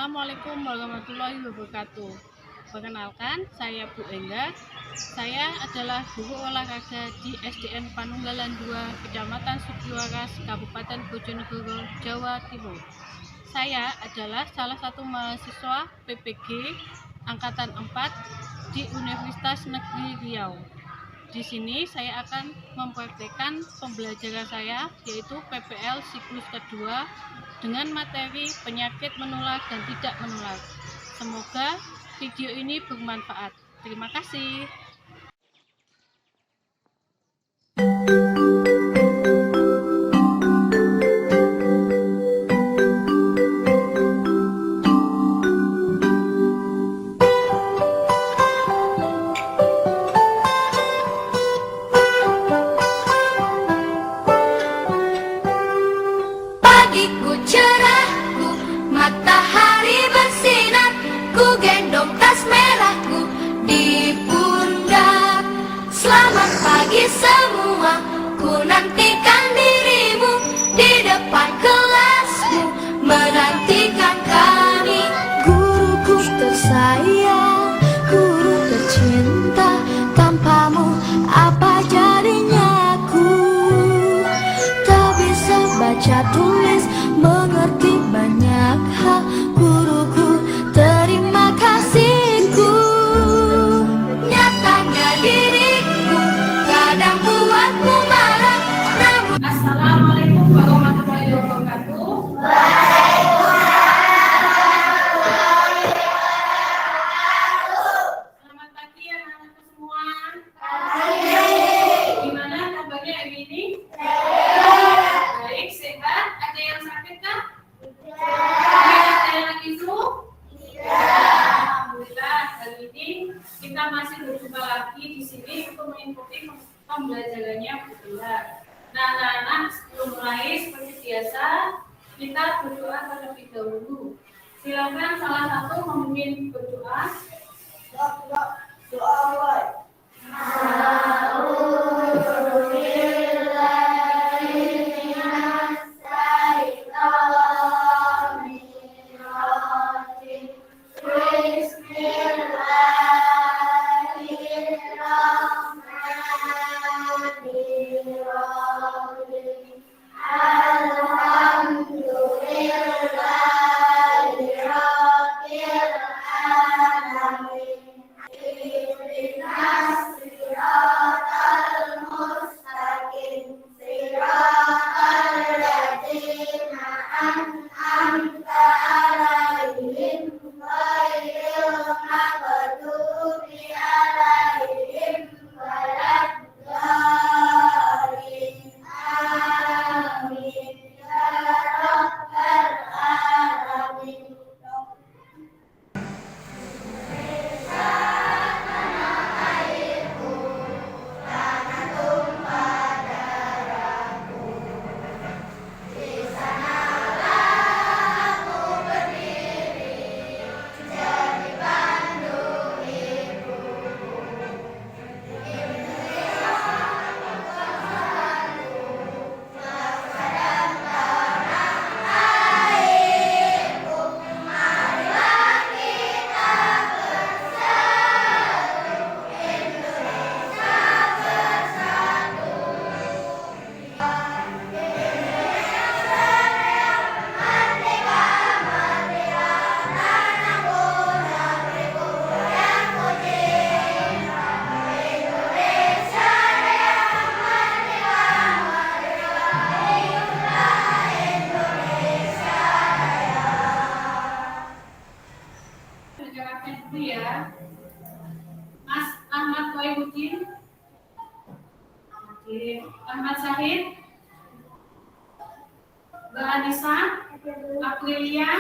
Assalamualaikum warahmatullahi wabarakatuh. Perkenalkan, saya Bu Engga. Saya adalah guru olahraga di SDN Panunggalan 2, Kecamatan Sugiwaras, Kabupaten Bojonegoro, Jawa Timur. Saya adalah salah satu mahasiswa PPG Angkatan 4 di Universitas Negeri Riau. Di sini saya akan mempraktekkan pembelajaran saya, yaitu PPL siklus kedua dengan materi penyakit menular dan tidak menular. Semoga video ini bermanfaat. Terima kasih. Pagiku cerahku, matahari bersinar, ku gendong tas merahku di pundak. Selamat pagi semua, ku nantikan dirimu di depan kelasmu, menantikan kami. Guruku tersayang, guru tercinta, tanpamu apa jadinya aku? Tak bisa baca tulis, mengerti banyak hal. Guruku, terima kasihku. Nyatanya diriku kadang buatmu marah, namun Assalamualaikum warahmatullahi wabarakatuh. Selamat pagi anak-anakku semua. Gimana kabarnya hari ini? Baik, sehat. Ada yang sakit kah? Ada yang lagi flu? Alhamdulillah, hari ini kita masih berjumpa lagi di sini untuk mengikuti pembelajarannya Bu Engga. Nah, anak-anak, sebelum mulai seperti biasa, kita berdoa terlebih dahulu. Silakan salah satu memimpin berdoa. Pergerakan dulu ya. Mas Ahmad Wahidin, Ahmad Syahid, Mbak Anissa, Aprilia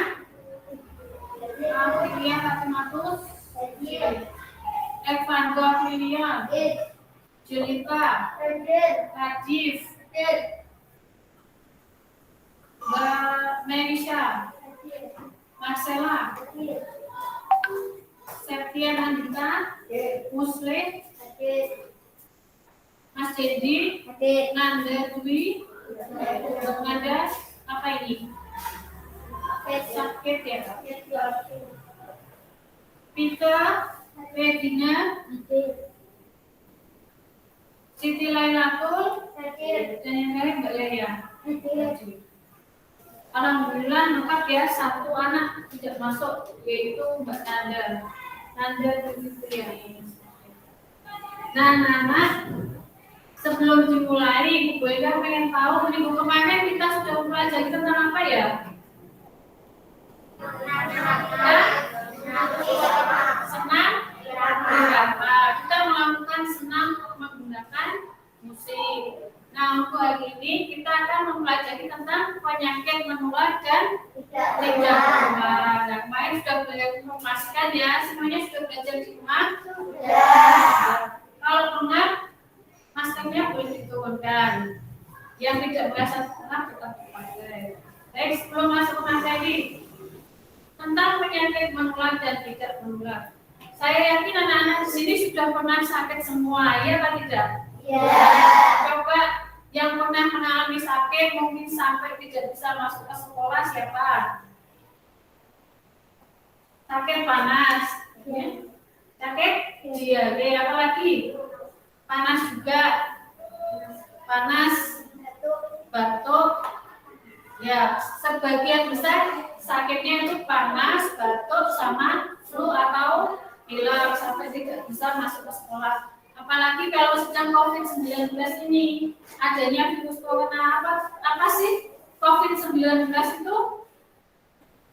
Fatimatus, Evando Aprilia, Jelita, Rajif, Mbak Merisha, Marcella, Septian Andita, Muslim, Mas Dedi, Nanda Dwi, Nanda, apa ini? sakit ya. Pika, Regina, Siti Lailatul, dan yang lain Mbak Lelia. Alhamdulillah lengkap ya, satu anak tidak masuk, yaitu Mbak Nanda. Nanda Fitria ini. Nah, anak, sebelum dimulai, Ibu Ega pengen tahu minggu kemarin kita sudah mempelajari tentang apa ya? Senam berapa? Kita melakukan senam menggunakan musik. Nah, untuk hari ini kita akan mempelajari tentang penyakit menular dan tidak menular. Nah, kemarin sudah belajar memastikan ya, semuanya sudah belajar di rumah? Kalau pernah, maskernya boleh diturunkan. Yang tidak merasa pernah tetap dipakai. Baik, sebelum masuk ke materi tentang penyakit menular dan tidak menular. Saya yakin anak-anak di sini sudah pernah sakit semua, ya atau tidak? Coba yang pernah mengalami sakit mungkin sampai tidak bisa masuk ke sekolah siapa? Sakit panas, sakit diare, apa lagi? Panas juga, panas, batuk. Ya, sebagian besar sakitnya itu panas, batuk, sama flu atau pilek sampai tidak bisa masuk ke sekolah. Apalagi kalau sedang COVID-19 ini, adanya virus corona apa sih? COVID-19 itu,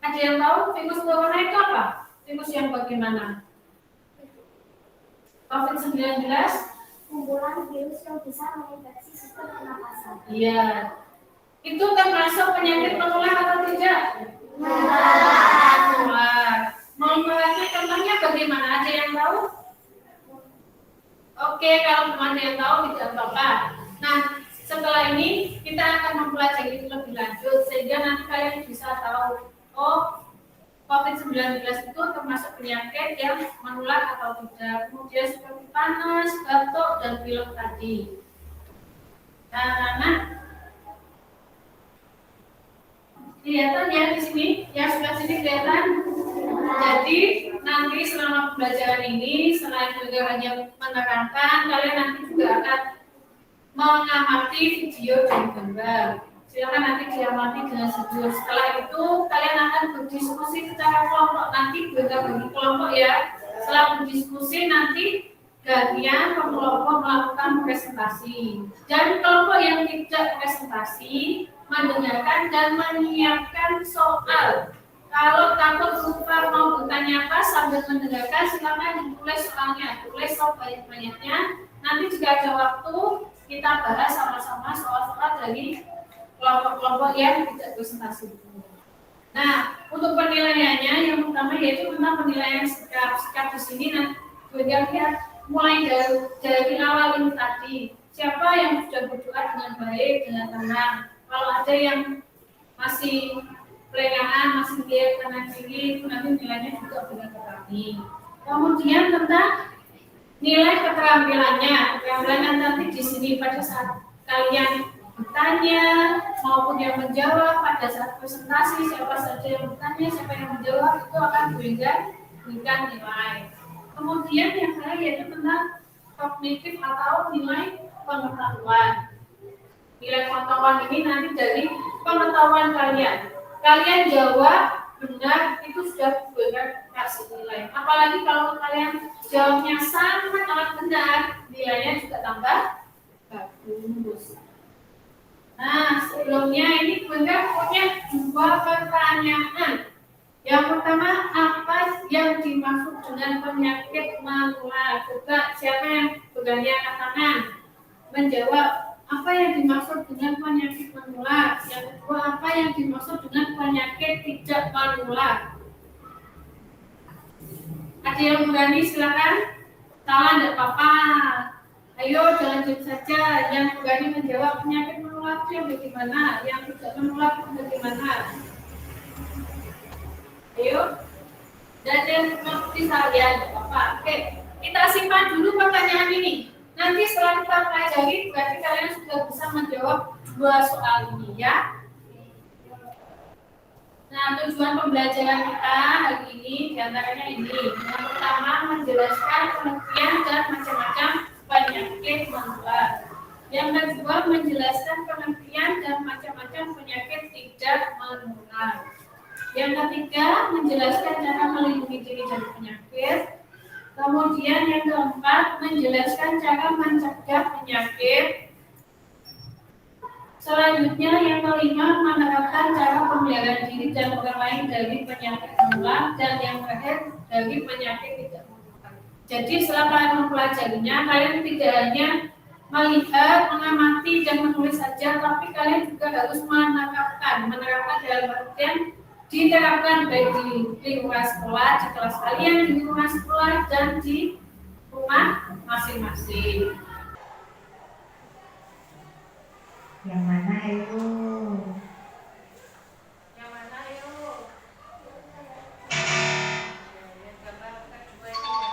ada yang tahu virus corona itu apa? Virus yang bagaimana? COVID-19 kumpulan virus yang bisa menginfeksi sistem pernapasan. iya. Itu termasuk penyakit menular atau tidak? Menular. Menularnya contohnya bagaimana? Ada yang tahu? Oke, kalau teman yang tahu tidak apa-apa. Nah, setelah ini kita akan mempelajari lebih lanjut sehingga nanti kalian bisa tahu, oh, COVID-19 itu termasuk penyakit yang menular atau tidak. Kemudian seperti panas, batuk, dan pilek tadi. Nah, kelihatan ya di sini, yang sebelah sini kelihatan. Jadi nanti selama pembelajaran ini, selain juga hanya menerangkan, kalian nanti juga akan mengamati video dan gambar. Silakan nanti diamati dengan video. Setelah itu kalian akan berdiskusi secara kelompok. Nanti bagi kelompok ya. Setelah berdiskusi nanti kalian kelompok melakukan presentasi. Dan kelompok yang tidak presentasi mendengarkan dan menyiapkan soal. Kalau takut lupa mau bertanya apa sambil mendengarkan, silakan ditulis soalnya, tulis sebanyak-banyaknya. Nanti jika ada waktu, kita bahas sama-sama soal-soal dari kelompok-kelompok yang tidak presentasi. Nah, untuk penilaiannya yang pertama yaitu tentang penilaian sikap. Sikap di sini nanti lihat mulai dari awal ini tadi. Siapa yang sudah berdoa dengan baik, dengan tenang. Kalau ada yang masih pelengahan, masih lihat kanan kiri, itu nanti nilainya juga benar tadi. Kemudian tentang nilai keterampilannya. Keterampilan nanti di sini pada saat kalian bertanya maupun yang menjawab pada saat presentasi, siapa saja yang bertanya, siapa yang menjawab itu akan diberikan nilai. Kemudian yang terakhir yaitu tentang kognitif atau nilai pengetahuan. Nilai pengetahuan ini nanti dari pengetahuan kalian. Kalian jawab benar itu sudah benar kasih nilai. Apalagi kalau kalian jawabnya sangat amat benar, nilainya juga tambah bagus. Nah, sebelumnya ini benar punya dua pertanyaan. Yang pertama, apa yang dimaksud dengan penyakit menular? Coba siapa yang berani angkat tangan menjawab apa yang dimaksud dengan penyakit menular? Yang kedua, apa yang dimaksud dengan penyakit tidak menular? Ada yang berani silakan. Salah tidak apa-apa. Ayo jangan diam saja. Yang berani menjawab penyakit menular itu bagaimana? Yang tidak menular itu bagaimana? Ayo. Dan yang seperti saya tidak apa-apa. Oke, kita simpan dulu pertanyaan ini. Nanti setelah kita pelajari, berarti kalian sudah bisa menjawab dua soal ini ya. Nah, tujuan pembelajaran kita hari ini diantaranya ini. Yang pertama, menjelaskan pengertian dan macam-macam penyakit menular. Yang kedua, menjelaskan pengertian dan macam-macam penyakit tidak menular. Yang ketiga, menjelaskan cara melindungi diri dari penyakit. Kemudian yang keempat, menjelaskan cara mencegah penyakit. Selanjutnya yang kelima, menerapkan cara pemeliharaan diri dan orang lain dari penyakit menular, dan yang terakhir dari penyakit tidak menular. Jadi setelah kalian mempelajarinya, kalian tidak hanya melihat, mengamati dan menulis saja, tapi kalian juga harus menerapkan dalam artian diterapkan baik di lingkungan sekolah, di kelas kalian, di lingkungan sekolah, dan di rumah masing-masing. Yang mana ayo? Yang mana ayo? Yang gambar kedua ini ya.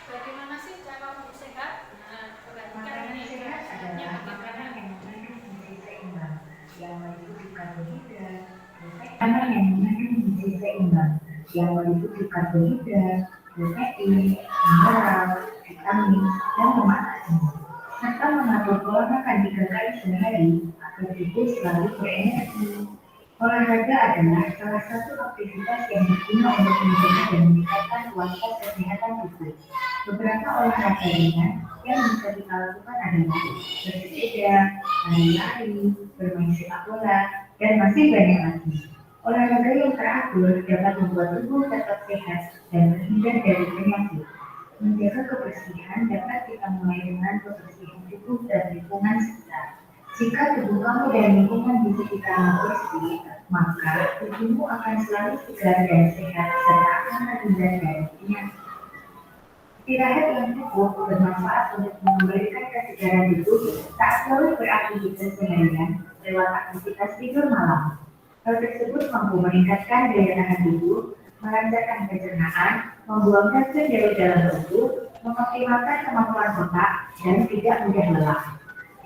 Bagaimana sih cara hidup sehat? Nah, perhatikan ini. Sehat adalah makanan yang mengandung gizi seimbang, yang meliputi karbohidrat, makanan yang mengandung gizi seimbang, yang meliputi karbohidrat, protein, mineral, vitamin, dan lemak jenuh, serta mengatur pola makan 3 kali sehari agar tubuh selalu berenergi. Olahraga adalah salah satu aktivitas yang berguna untuk menjaga dan meningkatkan kualitas kesehatan tubuh. Beberapa olahraga ringan yang bisa kita lakukan adalah bersepeda, lari-lari, bermain sepak bola, dan masih banyak lagi. Olahraga yang teratur dapat membuat tubuh tetap sehat dan terhindar dari penyakit. Menjaga kebersihan dapat kita mulai dengan kebersihan tubuh dan lingkungan sekitar. Jika tubuh kamu dan lingkungan di sekitarmu bersih, maka tubuhmu akan selalu segar dan sehat serta akan terhindar dari penyakit. Istirahat yang cukup bermanfaat untuk memberikan kesegaran tubuh tak selalu beraktivitas seharian lewat aktivitas tidur malam. Hal tersebut mampu meningkatkan daya tahan tubuh, melancarkan pencernaan, membuang racun dari dalam tubuh, mengoptimalkan kemampuan otak, dan tidak mudah lelah.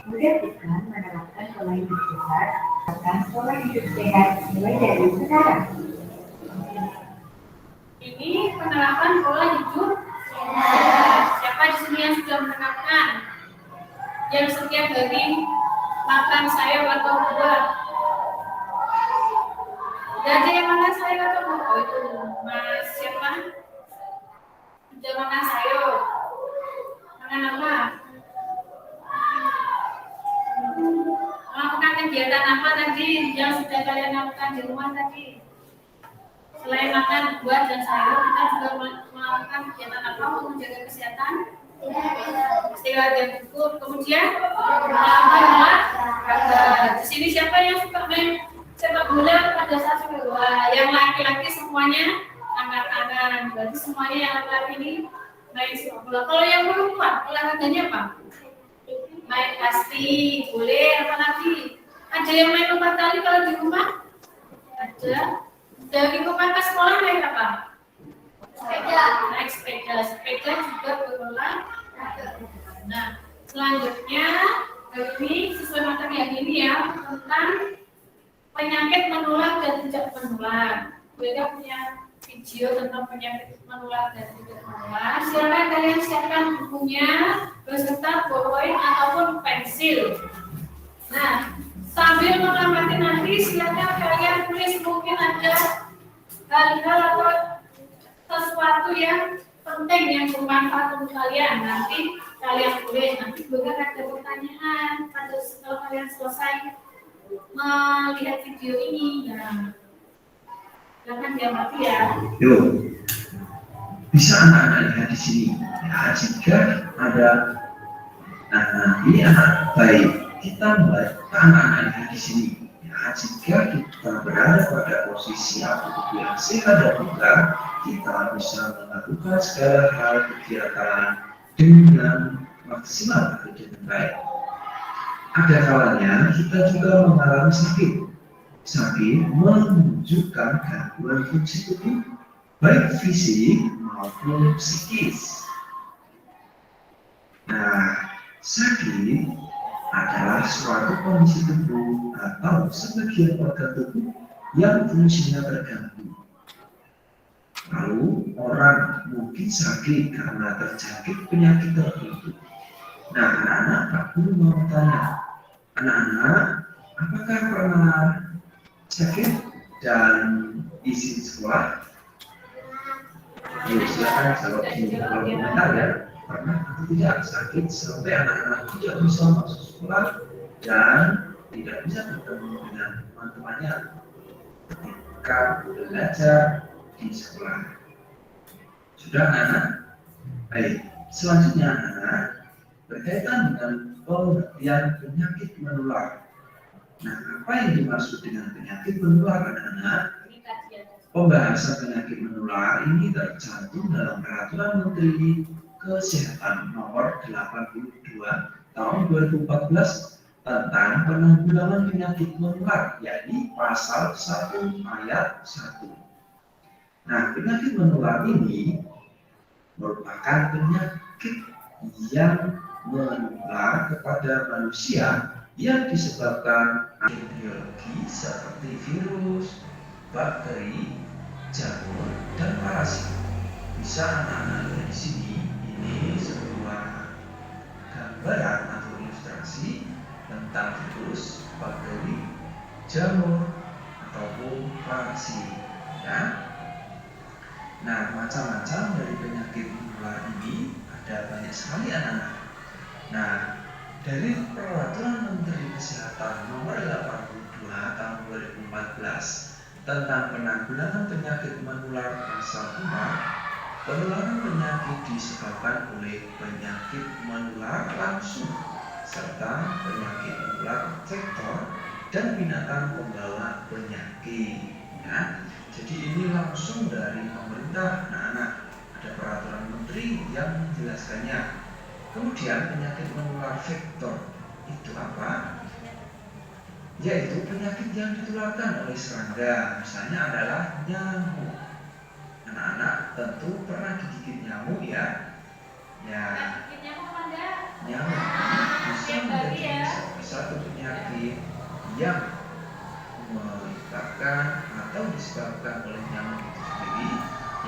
Mudah bukan menerapkan pola hidup sehat, bahkan pola hidup sehat mulai dari sekarang. Ini penerapan pola hidup sehat. Siapa di sini yang sudah menerapkan? Yang setiap hari makan sayur atau buah? Jadi yang makan sayur atau buah? Oh itu Mas siapa? Sudah makan sayur. Makan apa? Melakukan kegiatan apa tadi yang sudah kalian lakukan di rumah tadi? Selain makan buah dan sayur, kita juga melakukan kegiatan apa untuk menjaga kesehatan? Istirahat yang cukup. Kemudian melakukan olahraga. Di sini siapa yang suka main sepak bola pada saat wah, yang laki-laki semuanya angkat tangan. Berarti semuanya yang laki-laki ini main sepak bola. Kalau yang perempuan olahraganya apa? Main pasti boleh, apa lagi? Ada yang main lompat tali kalau di rumah? Ada. Dari rumah ke sekolah naik apa? Sepeda. Naik sepeda. Sepeda juga berolahraga. Nah, selanjutnya ini sesuai materi yang ini ya tentang penyakit menular dan tidak menular. Mereka punya video tentang penyakit menular dan tidak menular. Silakan kalian siapkan bukunya beserta ballpoint ataupun pensil. Nah, sambil mengamati nanti silakan kalian tulis mungkin ada hal-hal atau sesuatu yang penting yang bermanfaat untuk kalian. Nanti kalian tulis, nanti juga ada pertanyaan pada setelah kalian selesai melihat video ini. Nah, jangan diamati ya. Yuk, bisa anak-anak lihat di sini. Ya, jika ada, ini anak baik, kita mulai anak-anak lihat di sini. Ya, jika kita berada pada posisi atau tubuh yang sehat dan bugar, kita bisa melakukan segala hal kegiatan dengan maksimal dan dengan baik. Ada kalanya kita juga mengalami sakit menunjukkan gangguan fungsi tubuh baik fisik maupun psikis. Nah, sakit adalah suatu kondisi tubuh atau sebagian organ tubuh yang fungsinya terganggu. Lalu orang mungkin sakit karena terjangkit penyakit tertentu. Nah, anak-anak, Pak Guru mau tanya, anak-anak, apakah pernah sakit dan izin sekolah? Yuk, silakan jawab di kolom komentar ya. Pernah atau tidak sakit sampai anak-anak tidak bisa masuk sekolah dan tidak bisa bertemu dengan teman-temannya ketika belajar di sekolah. Sudah anak-anak? Baik, selanjutnya anak-anak berkaitan dengan pengertian penyakit menular. Nah, apa yang dimaksud dengan penyakit menular anak-anak? Pembahasan penyakit menular ini tercantum dalam Peraturan Menteri Kesehatan Nomor 82 Tahun 2014 tentang penanggulangan penyakit menular, yakni Pasal 1 Ayat 1. Nah, penyakit menular ini merupakan penyakit yang menular kepada manusia yang disebabkan biologi seperti virus, bakteri, jamur, dan parasit. Bisa anak-anak lihat di sini, ini sebuah gambaran atau ilustrasi tentang virus, bakteri, jamur, ataupun parasit. Ya. Nah, macam-macam dari penyakit menular ini ada banyak sekali anak-anak. Nah, dari Peraturan Menteri Kesehatan Nomor 82 Tahun 2014 tentang penanggulangan penyakit menular pasal 4, penularan penyakit disebabkan oleh penyakit menular langsung serta penyakit menular vektor dan binatang pembawa penyakit. Ya. Jadi ini langsung dari pemerintah, anak-anak. Ada peraturan menteri yang menjelaskannya. Kemudian penyakit menular vektor itu apa? Yaitu penyakit yang ditularkan oleh serangga, misalnya adalah nyamuk. Anak-anak tentu pernah digigit nyamuk ya. Ya. Nyamuk bisa menjadi satu penyakit yang menyebabkan atau disebabkan oleh nyamuk itu sendiri,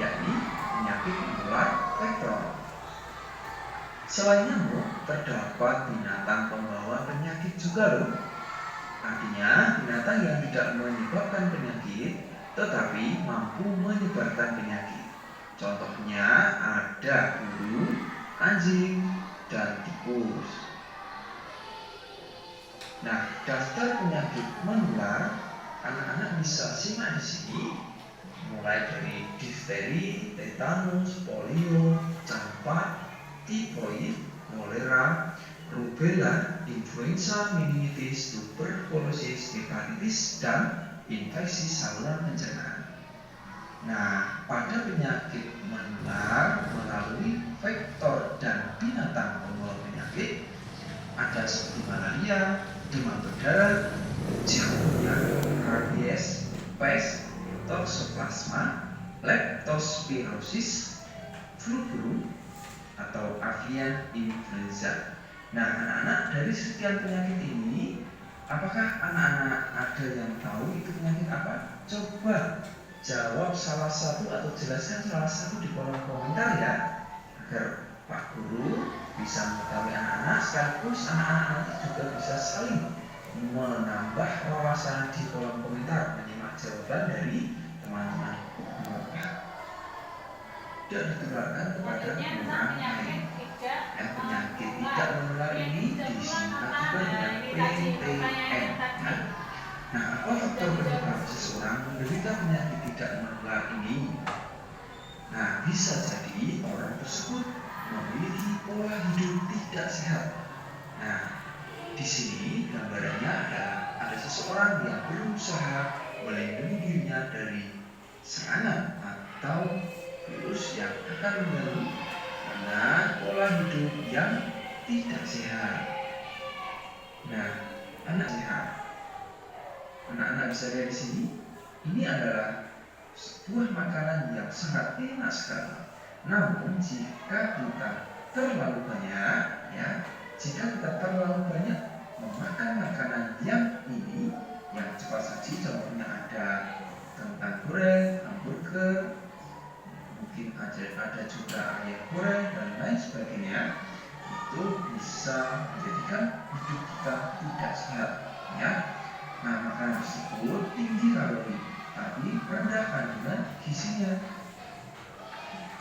yakni penyakit menular vektor. Selain nyamuk, terdapat binatang pembawa penyakit juga loh. Artinya, binatang yang tidak menyebabkan penyakit, tetapi mampu menyebarkan penyakit. Contohnya ada burung, anjing, dan tikus. Nah, daftar penyakit menular, anak-anak bisa simak di sini, mulai dari difteri, tetanus, polio, campak, tifoid, kolera, rubella, influenza, meningitis, tuberkulosis, hepatitis, dan infeksi saluran pencernaan. Nah, pada penyakit menular melalui vektor dan binatang pembawa penyakit ada seperti malaria, demam berdarah, jamurnya, rabies, pes, toxoplasma, leptospirosis, flu burung, atau avian influenza. Nah, anak-anak, dari sekian penyakit ini, apakah anak-anak ada yang tahu itu penyakit apa? Coba jawab salah satu atau jelaskan salah satu di kolom komentar ya, agar Pak Guru bisa mengetahui anak-anak, sekaligus anak-anak nanti juga bisa saling menambah wawasan di kolom komentar, menyimak jawaban dari teman-teman. Tidak ditularkan kepada orang lain. Penyakit tidak menular ini disingkat juga dengan PTM. Nah, apa faktor penyebab seseorang menderita penyakit tidak menular ini? Nah, bisa jadi orang tersebut memiliki pola hidup tidak sehat. Nah, di sini gambarannya ada seseorang yang berusaha melindungi dirinya dari serangan atau virus yang akan mengganggu karena pola hidup yang tidak sehat. Nah, anak sehat. Anak-anak bisa lihat di sini. Ini adalah sebuah makanan yang sangat enak sekali. Namun jika kita terlalu banyak, ya, jika kita terlalu banyak memakan makanan yang ini yang cepat saji, contohnya ada kentang goreng, hamburger, mungkin ada juga ayam goreng dan lain sebagainya, itu bisa menjadikan hidup kita tidak sehat ya. Nah, makanan tersebut tinggi kalori tapi rendah kandungan gizinya.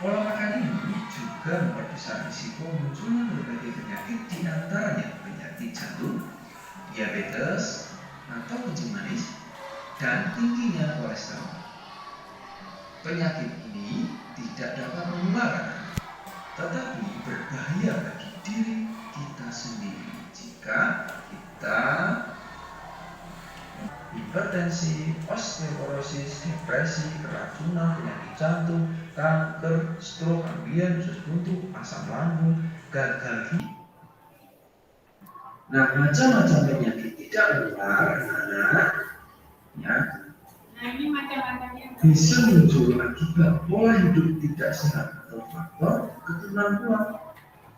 Pola makan ini juga memperbesar risiko munculnya berbagai penyakit, di antaranya penyakit jantung, diabetes atau kencing manis, dan tingginya kolesterol. Penyakit ini tidak dapat menular, tetapi berbahaya bagi diri kita sendiri jika kita hipertensi, osteoporosis, depresi, keracunan, penyakit jantung, kanker, stroke, ambeien, usus buntu, asam lambung, gagal ginjal. Nah, macam-macam penyakit tidak menular anak-anak ya, Nah, ini macam-macamnya. bisa muncul akibat pola hidup tidak sehat atau faktor keturunan kuat.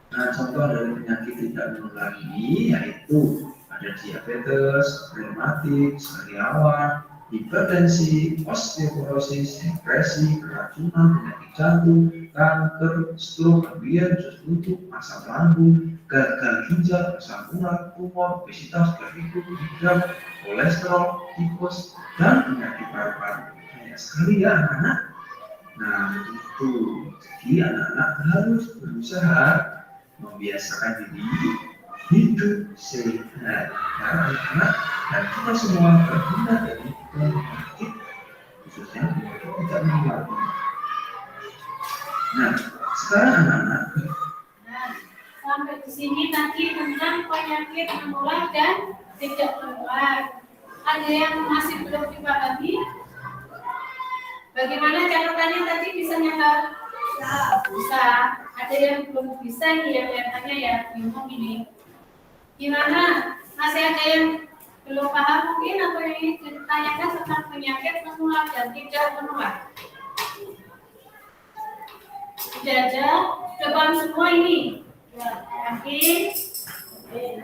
Nah, contoh dari penyakit tidak menular ini yaitu ada diabetes, rematik, sariawan, hipertensi, osteoporosis, depresi, keracunan, penyakit jantung, kanker, stroke, ambeien, usus buntu, asam lambung, gagal ginjal, asam urat, tumor, obesitas, glikemia, kolesterol, tipes, dan penyakit paru-paru. Banyak sekali ya anak-anak. Nah, itu jadi anak-anak harus berusaha membiasakan diri hidup sehat ya anak-anak, dan kita semua terhindar dari penyakit khususnya penyakit tidak menular. Nah, sekarang anak-anak, Nah, sampai di sini tadi tentang penyakit menular dan tidak menular. Ada yang masih belum dipahami? Bagaimana catatannya tadi, bisa nyatat? Bisa. Ada yang belum bisa nih, yang kelihatannya ya bingung ini. Gimana? Masih ada yang belum paham mungkin, atau yang ingin ditanyakan tentang penyakit menular dan tidak menular? Tidak ada. Depan semua ini. Ya, yakin? Oke.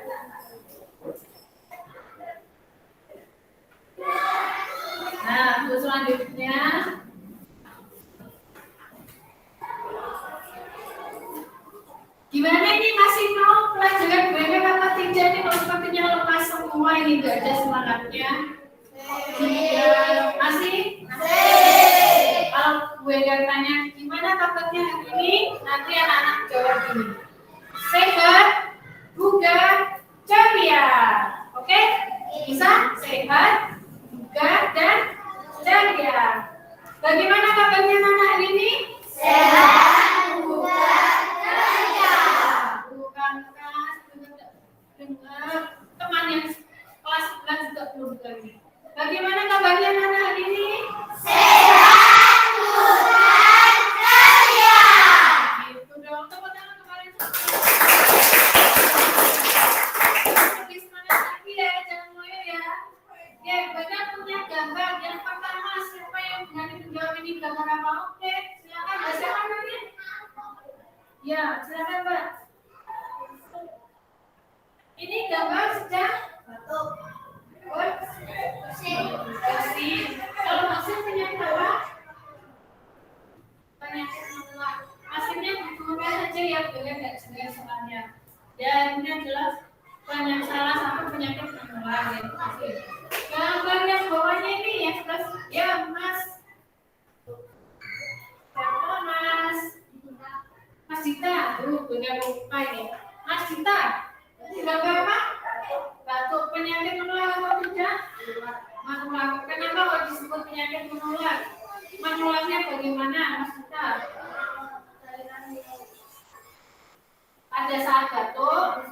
Nah, untuk selanjutnya, gimana ini, masih mau pelajaran banyak apa tidak nih? Kalau sepertinya lepas semua ini, nggak ada semangatnya. Masih? Kalau gue tanya gimana kabarnya hari ini, nanti anak-anak jawab gini: sehat, bugar, ceria. Oke? Bisa? Sehat, bugar, dan ceria. Bagaimana kabarnya anak hari ini? Sehat, bugar, ceria. Bukan kelas, dengar teman yang kelas 11 juga belum dengar ini. Bagaimana kabarnya anak hari ini? Sehat, bugar, ceria. Gitu dong, tepuk tangan kemarin. Lebih semangat lagi ya, jangan ngoyo ya. Ya, banyak punya gambar. Yang pertama, siapa yang berani menjawab ini gambar apa? Oke, silakan. Mbak, siapa namanya? Ya, silakan Mbak. Ini gambar sedang batuk. Bersin. Kalau bersin penyakit apa? Penyakit menular. Hasilnya diturunkan saja ya, boleh nggak jelas soalnya. Dan yang jelas banyak salah satu penyakit menular ya. Gambar yang bawahnya ini ya, plus ya Mas. Siapa Mas? Mas Dita. Benar lupa ya. Mas Dita. Gambar apa? Batuk. Penyakit menular atau tidak? Menular. Kenapa kok disebut penyakit menular? Menularnya bagaimana, Mas Dita? Pada saat batuk,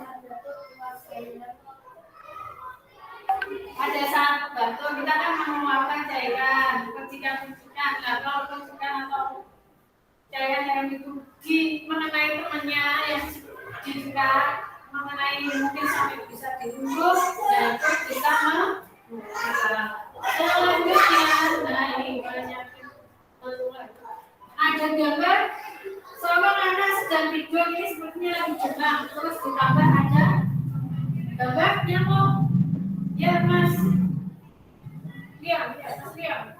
kita kan mengeluarkan cairan, percikan-percikan. Nah, kalau percikan atau cairan itu mengenai temannya yang didekat, mengenai mungkin sampai bisa dirungkus, dan itu bisa menular. Selanjutnya, nah ini penyakit menular. Ada gambar seorang anak sedang tidur, ini sepertinya lagi jenang, terus ditambah ada Gambar nyamuk. Ya Mas. Lihat, Mas lihat.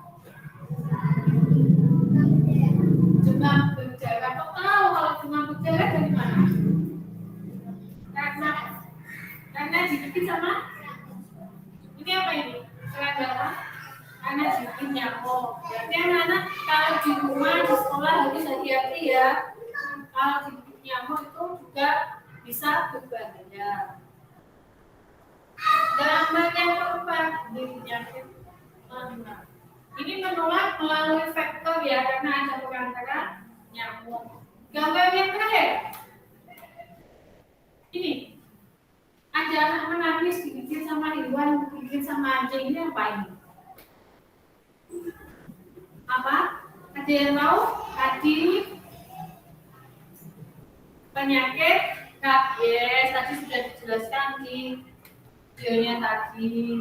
Demam berdarah. Kok tahu kalau demam berdarah dari mana? Karena digigit sama ini apa ini? Serangga. Karena digigit nyamuk. Berarti anak-anak kalau di rumah di sekolah harus hati-hati ya. Kalau digigit nyamuk itu juga bisa berbahaya. Gambarnya apa? Penyakit menular. Ini menular melalui vektor ya, karena ada perantara nyamuk. Gambar yang terakhir. Ini ada anak menangis digigit sama hewan, digigit sama anjing. Ini apa ini? Apa? Ada yang tahu? Tadi penyakit yes, tadi sudah dijelaskan di videonya tadi.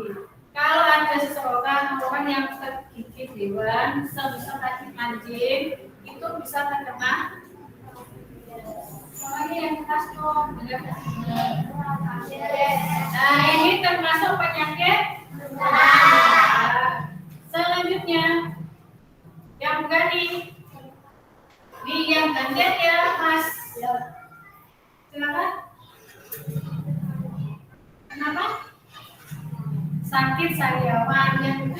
Kalau ada seseorang orang yang tergigit hewan, misal tadi anjing, itu bisa terkena. Soalnya yang khas tuh, nah ini termasuk penyakit. Selanjutnya, yang berani, nih yang gantian ya Mas. Silakan. Kenapa? Sakit sariawan yang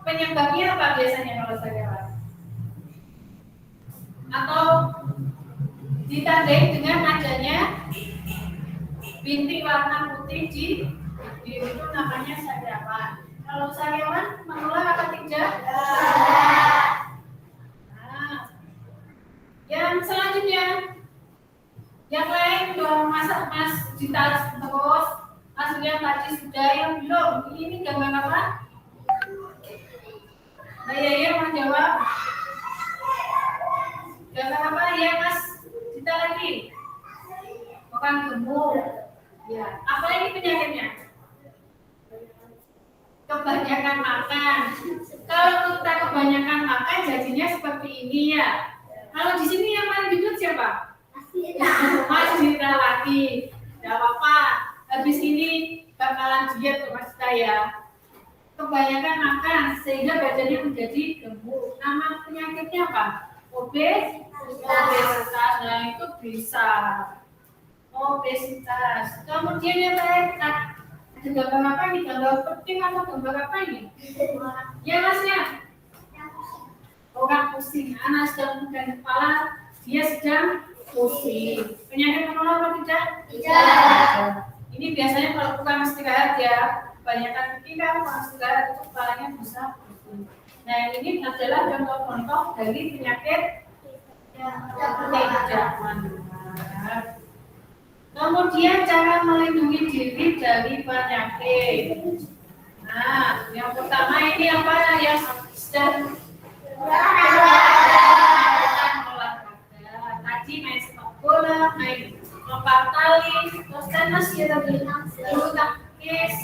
penyebabnya apa biasanya kalau sariawan? Atau ditandai dengan adanya bintik warna putih di itu namanya sariawan. Kalau sariawan menular apa tidak? Nah, yang selanjutnya, yang lain belum masak Mas ditarik terus. Mas lihat tadi sudah yang belum. Ini gambar apa? Nah, ya Mas jawab. Gambar apa ya Mas? Kita lagi. Bukan gemuk. Ya. Apa ini penyakitnya? Kebanyakan makan. Kalau kita kebanyakan makan jadinya seperti ini ya. Kalau di sini yang paling gendut siapa? Mas Dita lagi. Tidak apa-apa. Habis ini bakalan diet Mas Dita ya. Kebanyakan makan sehingga badannya menjadi gemuk. Nama penyakitnya apa? Obesitas. Nah itu bisa. Obesitas. Kemudian yang terakhir ada gambar apa ini? Gambar penting atau gambar apa ini? Ya Masnya. Orang pusing, anak sedang pegang kepala, dia sedang pusing. Penyakit menular atau tidak? Tidak. Ini biasanya kalau bukan istirahat ya, kebanyakan pikiran kalau istirahat itu kepalanya bisa pusing. Nah ini adalah contoh-contoh dari penyakit yang tidak menular. Kemudian cara melindungi diri dari penyakit. Nah, yang pertama ini apa yang sedang olahraga. Tadi main sepak bola, main lompat tali, terus tenis ya tadi, bulu tangkis,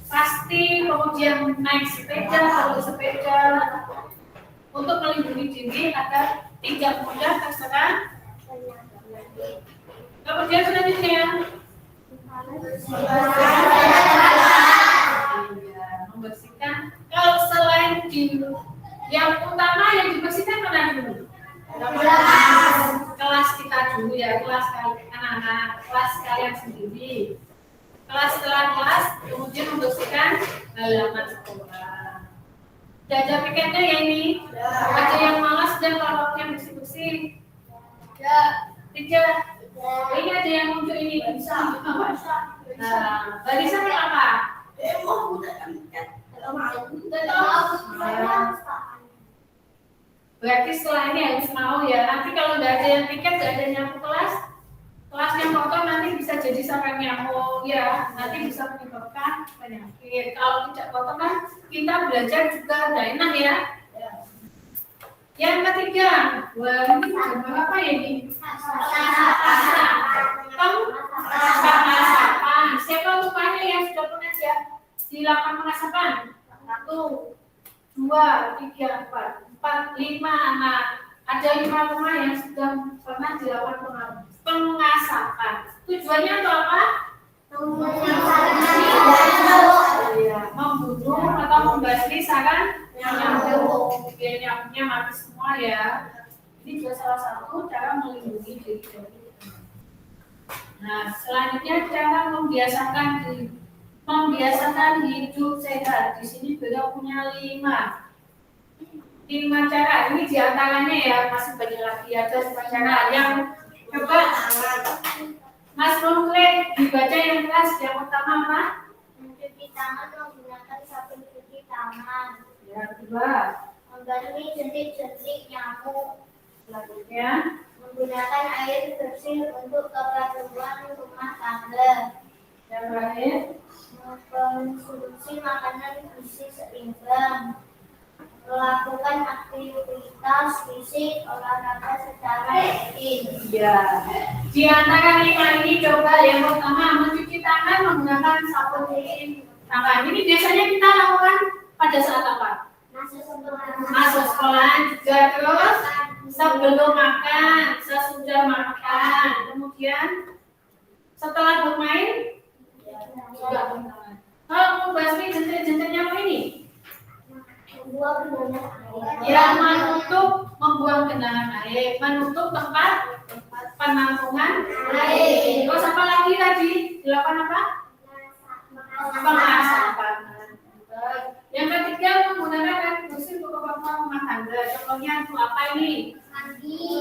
pasti kemudian naik sepeda, kalau sepeda untuk melindungi diri agar tidak mudah terserang. Kemudian selanjutnya membersihkan. Kalau selain yang utama yang dibersihkan mana dulu? Kelas kita dulu ya, kelas anak-anak, kelas kalian sendiri. Setelah kelas, kemudian membersihkan halaman sekolah. Tidak ada piketnya ya ini? Ada yang malas dan kalau yang bersih-bersih? Tidak. Ini ada yang muncul ini bisa. Nah, barisan apa? Berarti setelah ini harus mau ya. Nanti kalau nggak ada yang tiket, nggak ada nyamuk kelasnya kotor nanti bisa jadi sampai nyamuk ya. Nanti bisa menyebabkan penyakit. Kalau tidak kotor kan kita belajar juga nggak enak ya. Yang ketiga, wah ini gambar apa ya ini? Kamu pengasapan. Siapa lupanya yang sudah pernah ya dilakukan pengasapan? 1, 2, 3, 4, 5 anak. Ada 5 rumah yang sudah pernah dilakukan pengasapan. Tujuannya untuk apa? Membunuh atau membasmi sarang nyamuk biar nyamuknya mati semua ya. Ini juga salah satu cara melindungi diri kita. Nah, selanjutnya cara membiasakan hidup sehat. Di sini beliau punya 5 cara. Ini diantaranya ya, masih banyak lagi ada 5 cara yang coba Mas Nurle dibaca yang kelas. Yang pertama apa? Mencuci tangan menggunakan sabun cuci tangan. Yang kedua, Membasmi jentik-jentik nyamuk. selanjutnya Menggunakan air bersih untuk keperluan rumah tangga. yang terakhir, Mengkonsumsi makanan gizi seimbang. Melakukan aktivitas fisik olahraga secara rutin. ya. Di antara 5 ini coba yang pertama mencuci tangan menggunakan sabun cuci tangan. Ini biasanya kita lakukan pada saat apa? Masuk sekolah juga, terus sebelum makan, sesudah makan, kemudian setelah bermain juga bermain. Kalau membasmi jentik-jentik nyamuk ini, yang membuang genangan air, menutup tempat penampungan air. Terus apa lagi tadi? Dilakukan apa? Pengasapan. Yang ketiga menggunakan air bersih untuk keperluan rumah tangga. Contohnya untuk apa ini?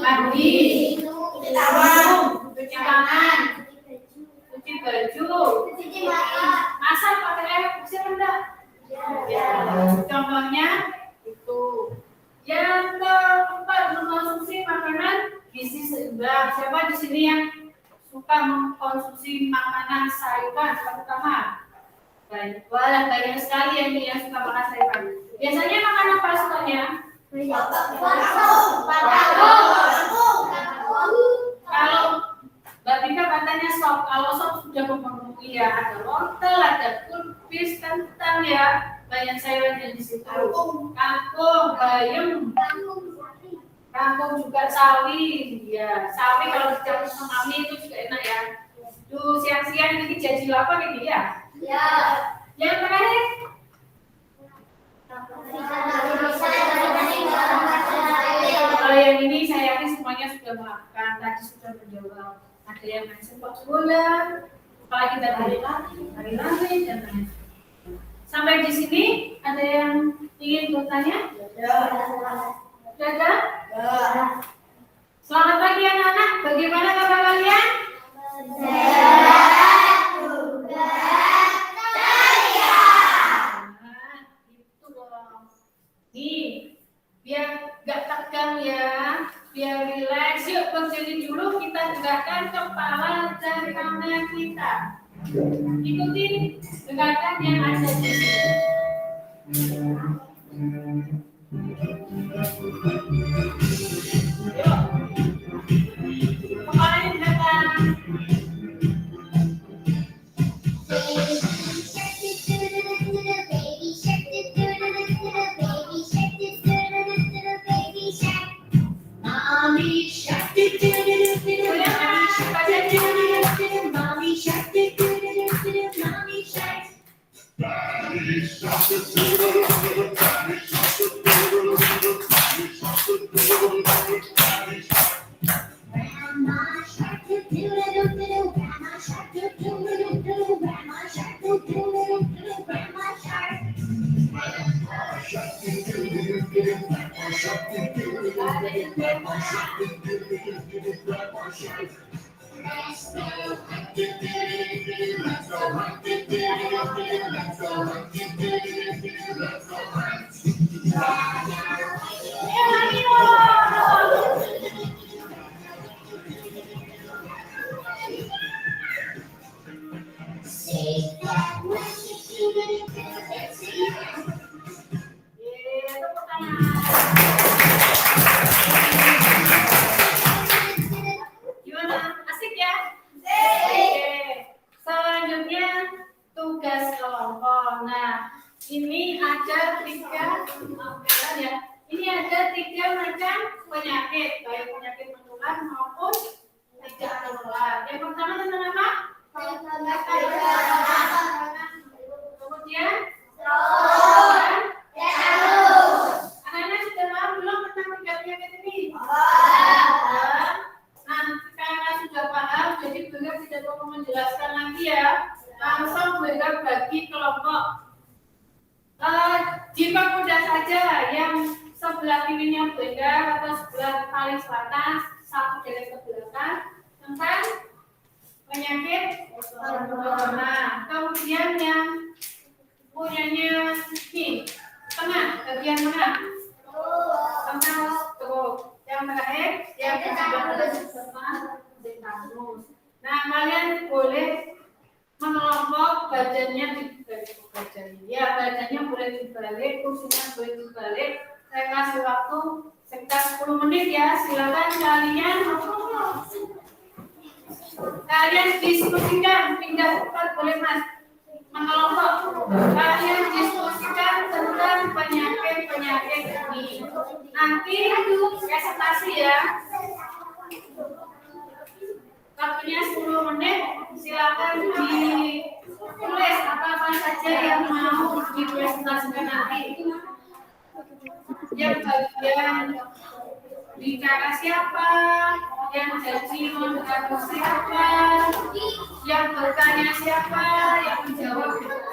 Mandi, cuci tangan, cuci baju, masak pakai air bersih enggak? Ya, contohnya itu. Yang keempat mengkonsumsi makanan gizi seimbang. Siapa di sini yang suka mengkonsumsi makanan sayuran terutama? Baik, wah banyak sekali yang suka makan sayuran. Biasanya makan apa sukanya? Kalau Mbak Bika katanya sop, kalau sop sudah memenuhi ya, ada wortel, ada kubis, kentang ya, banyak sayuran yang di situ. Kangkung, bayam, kangkung juga sawi, ya, sawi kalau dicampur sama mie itu juga enak ya. Tuh siang-siang ini jadi lapar ini ya. Ya. Yang terakhir, kalau yang ini saya yakin semuanya sudah melakukan, tadi sudah menjawab. Ada yang main sepak bola, apalagi kita lari dan lain. Sampai di sini ada yang ingin bertanya? Sudah? Selamat pagi anak-anak. Bagaimana kabar kalian? Itu dong. Nih, biar gak tegang ya, biar rileks. Yuk berdiri dulu, kita gerakan kepala dan tangan kita. Ikuti gerakan yang ada di sini. Yuk, kepalanya di belakang. Gimana? Asik ya? Oke. Selanjutnya tugas kelompok. Nah, ini ada 3 ya. Ini ada 3 macam penyakit, baik penyakit menular maupun tidak menular. Yang pertama tentang apa? perlu menjelaskan lagi ya. Langsung Bu Engga bagi kelompok. Jika mudah saja yang sebelah kirinya Bu Engga atau sebelah paling selatan satu dari sebelah tentang penyakit corona. Kemudian yang punyanya di tengah, bagian tengah tentang stroke. Yang terakhir yang nah, kalian boleh mengelompok badannya dibalik. Ya, badannya boleh dibalik, kursinya boleh dibalik. Saya kasih waktu sekitar 10 menit ya. Silakan kalian diskusikan, pindah tempat boleh Mas. Mengelompok. Kalian diskusikan tentang penyakit-penyakit ini. Nanti presentasi ya. Waktunya 10 menit. Silakan ditulis apa-apa saja yang mau dipresentasikan nanti. Yang bagian bicara siapa, yang janji mendengar siapa, yang bertanya siapa, yang menjawab siapa.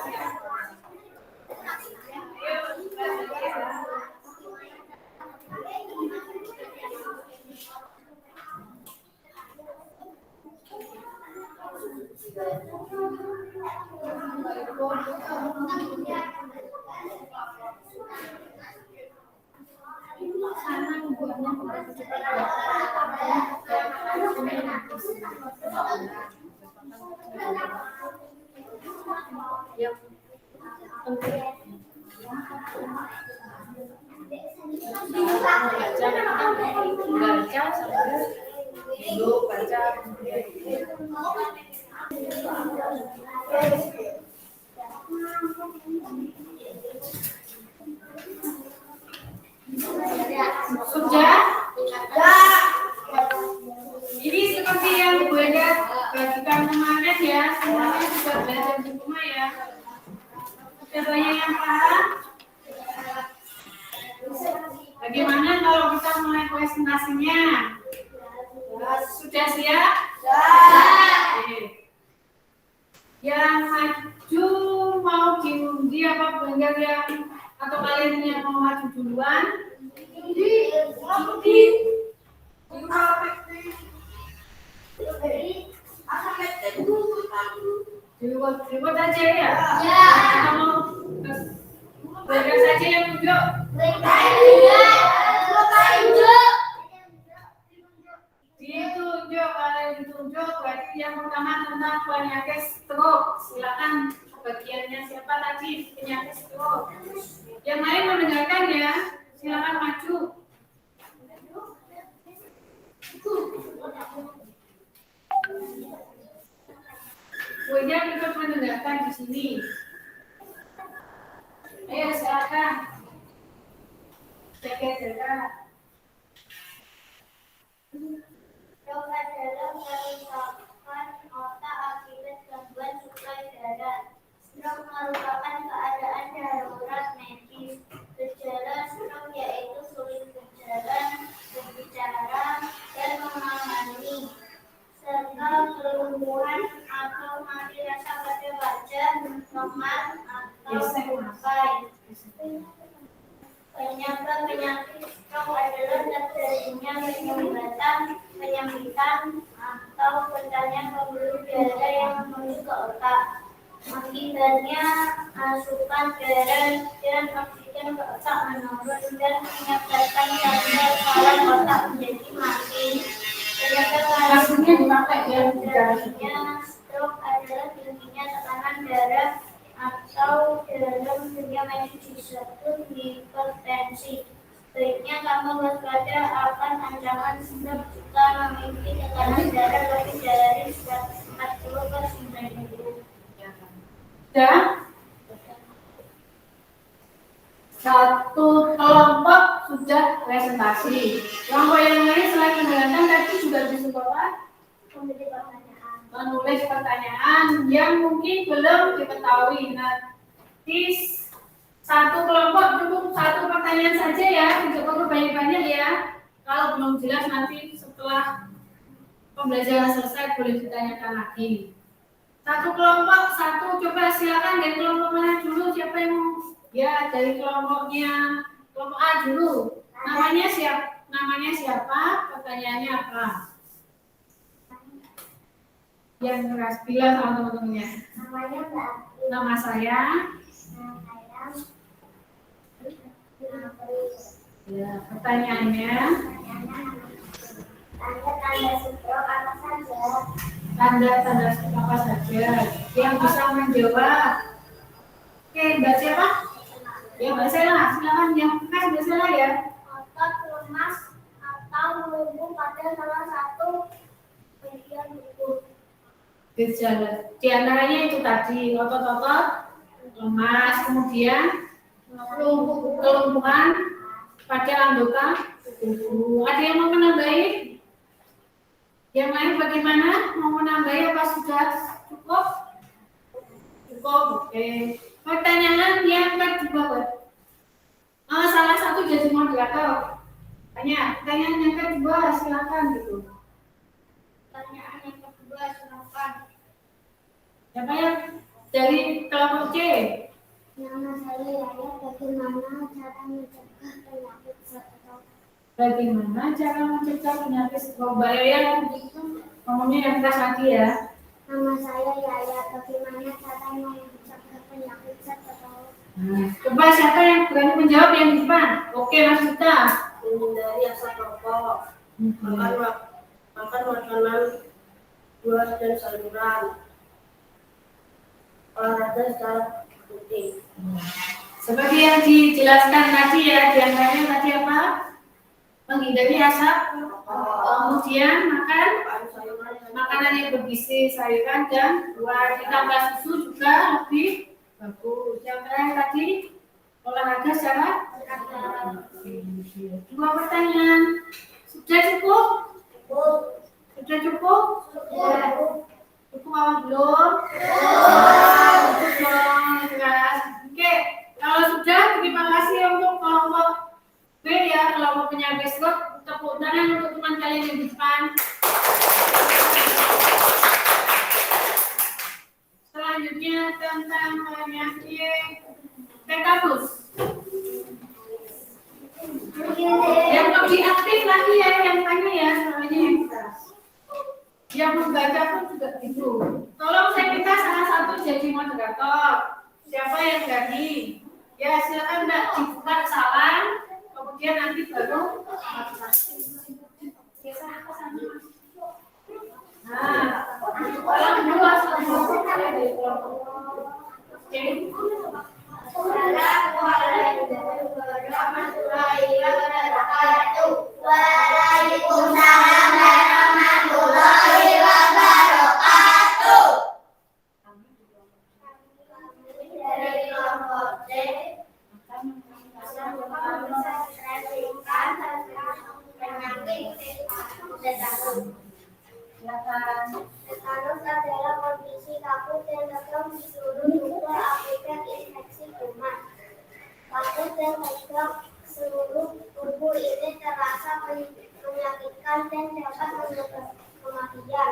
Sudah? Ini seperti yang Bu Engga bagikan kemarin ya, semuanya sudah belajar di rumah ya. Sudah banyak yang paham? Bagaimana kalau kita mulai presentasinya? Sudah siap? Oke. Yang maju mau diundi apa Bu Engga yang atau kalian yang mau maju duluan? Dibuat aja ya? Ya. Kamu belajar saja yang tunjuk. Ditunjuk, kalian ditunjuk. Berarti yang pertama tentang penyakit stroke. Silakan bagiannya siapa tadi penyakit stroke. Yang lain mendengarkan ya. Silakan maju. Buenya ikut mendengarkan di sini. Ayo silakan. Jaga. Stroke adalah kerusakan otak akibat gangguan suplai darah. Stroke merupakan keadaan darurat medis. Gejala stroke yaitu sulit berjalan, berbicara, dan memahami, serta kelumpuhan atau mati rasa pada wajah, memar, atau bungkai. Penyakit stroke adalah terjadinya penyempitan atau pecahnya pembuluh darah yang menuju ke otak. Akibatnya asupan darah dan oksigen ke otak menurun dan menyebabkan sel saraf otak menjadi mati. Terjadinya stroke adalah tingginya tekanan darah atau dalam dunia medis disebut hipertensi. Sebaiknya kamu waspada akan ancaman stroke jika memiliki tekanan darah lebih dari 140/90. Sudah? Satu kelompok sudah presentasi. Kelompok yang lain selain mendengarkan tadi juga di sekolah menulis pertanyaan yang mungkin belum diketahui. Nanti satu kelompok cukup satu pertanyaan saja ya, tidak perlu banyak-banyak ya. Kalau belum jelas nanti setelah pembelajaran selesai boleh ditanyakan lagi. Satu kelompok, satu. Coba silakan dari kelompok mana dulu? Siapa yang mau? Ya, dari kelompoknya kelompok A dulu. Namanya siapa? Namanya siapa? Pertanyaannya apa? Yang keras bilang sama teman-temannya. Namanya Mbak. Nama saya. Ya, pertanyaannya. Tanda-tanda stroke apa saja? Tanda-tanda apa saja yang bisa menjawab? Oke, Mbak siapa? Ya, Mbak Sela. Silakan yang khas Mbak Sela ya. Otot lemas atau lumpuh pada salah satu bagian tubuh. Gejala. Di antaranya itu tadi otot-otot lemas, kemudian kelumpuhan pada anggota tubuh. Ada yang mau menambahi? Yang lain bagaimana? Mau menambahi apa sudah cukup? Cukup, oke. Pertanyaan yang kedua, salah satu jadi moderator. Pertanyaan yang kedua, silakan gitu. Pertanyaan yang kedua, silakan. Siapa yang dari kelompok C? Nama saya Yaya. Bagaimana cara mencegah penyakit stroke? Bagaimana cara mencegah penyakit stroke? Mbak Yaya, ngomongnya yang keras lagi ya. Nama saya Yaya. Bagaimana cara mencegah penyakit stroke? Coba siapa yang berani menjawab yang di depan? Oke, Mas Dita. Menghindari asap rokok, makan makanan buah dan sayuran, olahraga secara rutin. Seperti yang dijelaskan tadi ya, diantaranya tadi apa? Menghindari asap, kemudian makan makanan yang bergizi, sayuran dan buah, ditambah susu juga lebih bagus. Yang terakhir tadi olahraga secara dua pertanyaan. Sudah cukup? Sudah cukup? Cukup apa belum? Cukup dong, keras. Oke, kalau sudah, terima kasih untuk kelompok B ya, kelompok penyakit stroke. Tepuk tangan untuk teman kalian yang di depan. Selanjutnya tentang penyakit tetanus. Yang lebih aktif lagi ya, yang tanya ya, namanya yang keras. Yang membaca pun juga gitu. Tolong saya minta salah satu jadi moderator. Siapa yang berani? Ya silakan Mbak dibuka salam, kemudian nanti baru. Nah, tolong dulu assalamualaikum dari kelompok. Oke. Assalamualaikum warahmatullahi wabarakatuh. Waalaikumsalam warahmatullahi wabarakatuh. Dari kelompok D akan menjelaskan tentang penyakit tetanus. Tetanus adalah kondisi takut yang datang di seluruh tubuh akibat infeksi kuman. Takut yang megang seluruh tubuh ini terasa menyakitkan dan dapat menyebabkan kematian.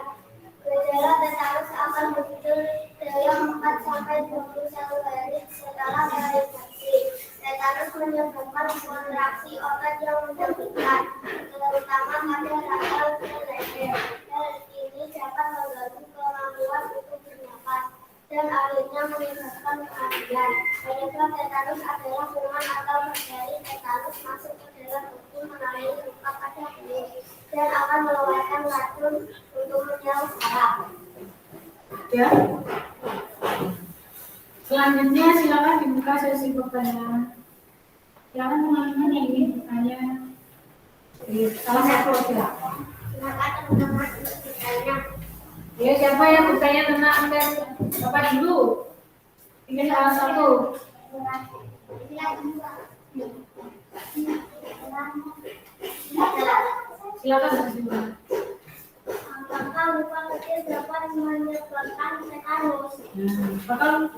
Gejala tetanus akan muncul dalam 4-20 hari setelah terinfeksi. Tetanus menyebabkan kontraksi otot yang menyakitkan, terutama pada rahang dan leher. Hal ini dapat mengganggu kemampuan untuk bernafas dan akhirnya menyebabkan kematian. Penyebab tetanus adalah kuman atau bakteri tetanus masuk ke dalam tubuh melalui luka pada kulit dan akan mengeluarkan racun untuk menyerang saraf. Ya. Selanjutnya silakan dibuka sesi pertanyaan. Silakan teman-teman yang ingin bertanya. Salah satu aja. Silakan teman-teman untuk bertanya. Ya, siapa yang bertanya tentang tes apa dulu? Ini salah satu. Silakan bertanya. Apakah luka kecil dapat menyebabkan tetanus?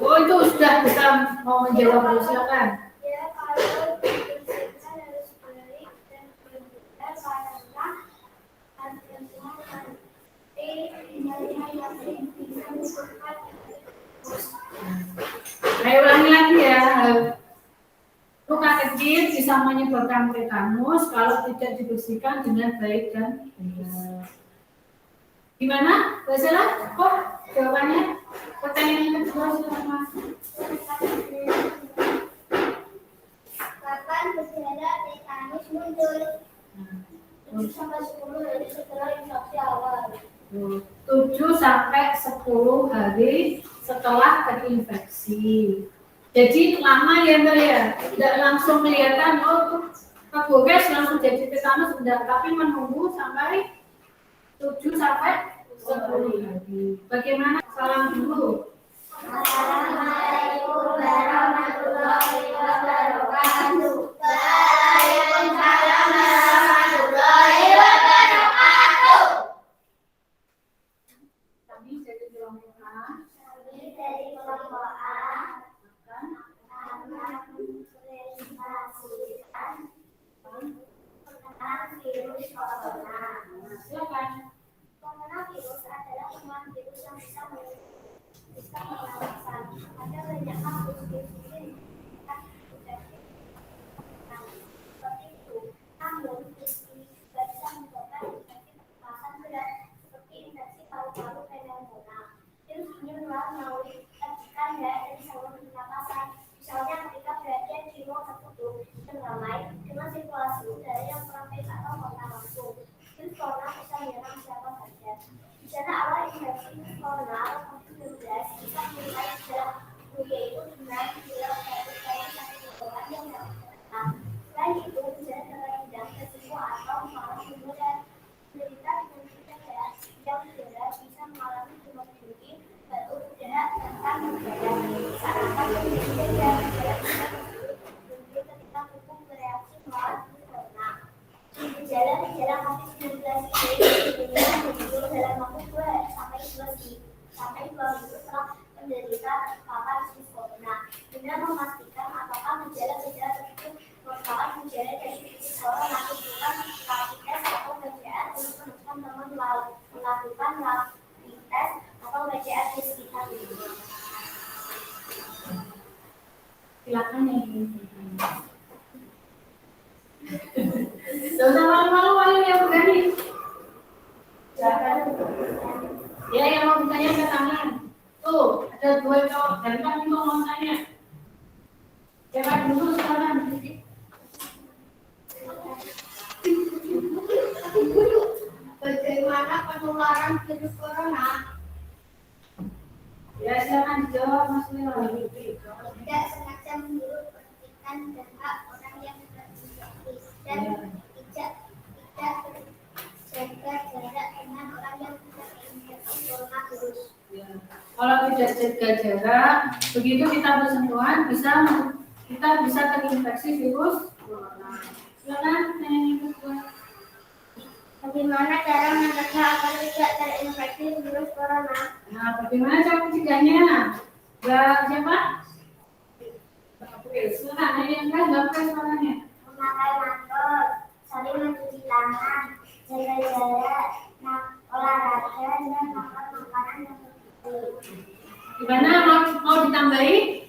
Oh itu sudah kita mau menjawab, silakan. Ya, kalau dibersihkan harus baik dan berbeda karena adanya nanti hindari yang bisa menyebabkan Saya ulangi lagi ya. Luka kecil bisa menyebabkan tetanus kalau tidak dibersihkan dengan baik dan benar. Gimana? Basalah? Kok jawabannya? Pertanyaan yang kedua silakan. Kapan gejala tetanus muncul? 7 sampai 10 hari setelah infeksi awal. 7 sampai 10 hari setelah terinfeksi. Jadi lama ya Mbak ya, tidak langsung kelihatan oh kegores langsung jadi tetanus, enggak, tapi menunggu sampai 7 sampai 10 hari. Bagaimana? Salam dulu. Assalamualaikum warahmatullahi wabarakatuh. Waalaikumsalam warahmatullahi wabarakatuh. Kami dari kelompok A. Kami dari kelompok A akan mempresentasikan tentang virus corona. Silakan. Coronavirus adalah kuman virus yang bisa menularkan. Ada banyak kasus virus ini seperti itu. Namun, virus ini juga bisa menyebabkan infeksi pernapasan berat seperti infeksi paru-paru pneumonia. Virus ini menular melalui tekanan dari saluran pernapasan. Misalnya ketika berada di ruang tertutup dan ramai dengan sirkulasi udara yang kurang baik atau kontak langsung. Virus corona bisa menyerang siapa saja. Gejala awal infeksi virus corona COVID-19 bisa mulai gejala yaitu demam, pilek, batuk, pilek, sakit tenggorokan yang dapat datang. Selain itu, gejala dapat tidak tersimpul atau malah menurun. Penderita dengan gejala yang berat bisa mengalami demam tinggi, batuk, udara, tentang udara. Seakan gejala ketika tubuh bereaksi melawan virus corona. Gejala-gejala COVID-19 ini muncul dalam waktu 2 sampai 2 minggu setelah penderita terpapar virus corona. Guna memastikan apakah gejala-gejala tersebut merupakan gejala dari virus corona, lakukan rapid test atau PCR untuk menentukan teman melakukan rapid test atau PCR di sekitar rumah. Silakan yang ingin bertanya. Jangan malu-malu yang berani. Silakan. Ya, yang mau bertanya ke tangan. Tuh, ada 2 cowok. Dan kami mau tanya. Siapa dulu sekarang? Bagaimana penularan virus corona? Ya, silakan dijawab Mas Leo. Tidak sengaja menghirup percikan dan hak orang yang terinfeksi dan tidak jaga jarak dengan orang yang tidak terinfeksi coronavirus. Kalau tidak jaga jarak, begitu kita bersentuhan kita bisa terinfeksi virus corona. Silakan yang kedua. Bagaimana cara mencegah agar tidak terinfeksi virus corona? Nah, bagaimana cara mencegahnya? Siapa? Silakan yang kan jawabkan suaranya. Memakai masker, saling mencuci tangan, jaga jarak, olahraga dan makan makanan yang bersih. Gimana mau ditambahi?